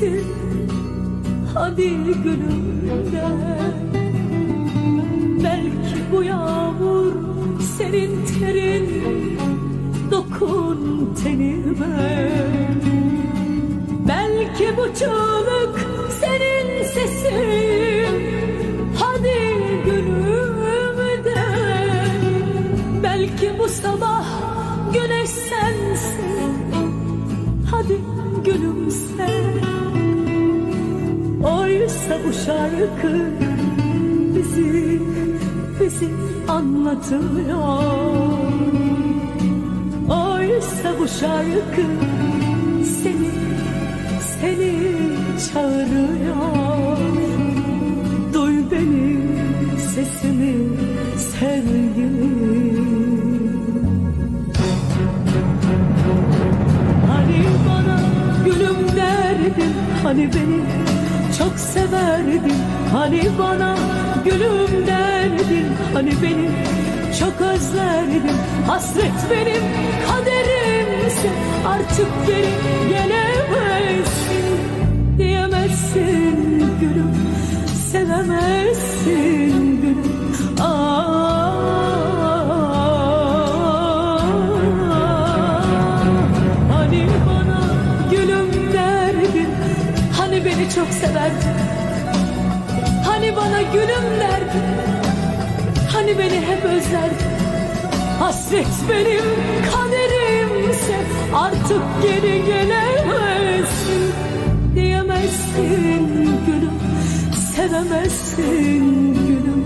misin? Hadi gülümden. Belki bu yağmur senin terin, dokun tenime. Belki bu çığlık senin sesin, hadi gülümden. Belki bu sabah güneş sensin, hadi gülümse. Oysa bu şarkı bizi anlatıyor. Oysa bu şarkı seni çağırıyor. Duy benim sesimi sevgilim. Hani bana gülüm derdin, hani beni çok severdin. Hani bana gülüm derdin, hani beni çok özlerdin. Hasret benim kaderimse artık geri gelemezsin. Diyemezsin gülüm, sevemezsin gülüm. Hani bana gülüm derdin, hani beni çok severdin. Hani bana gülüm derdin, hani beni hep özlerdin. Hasret benim kaderimse artık geri gelemezsin. Diyemezsin gülüm, sevemezsin gülüm.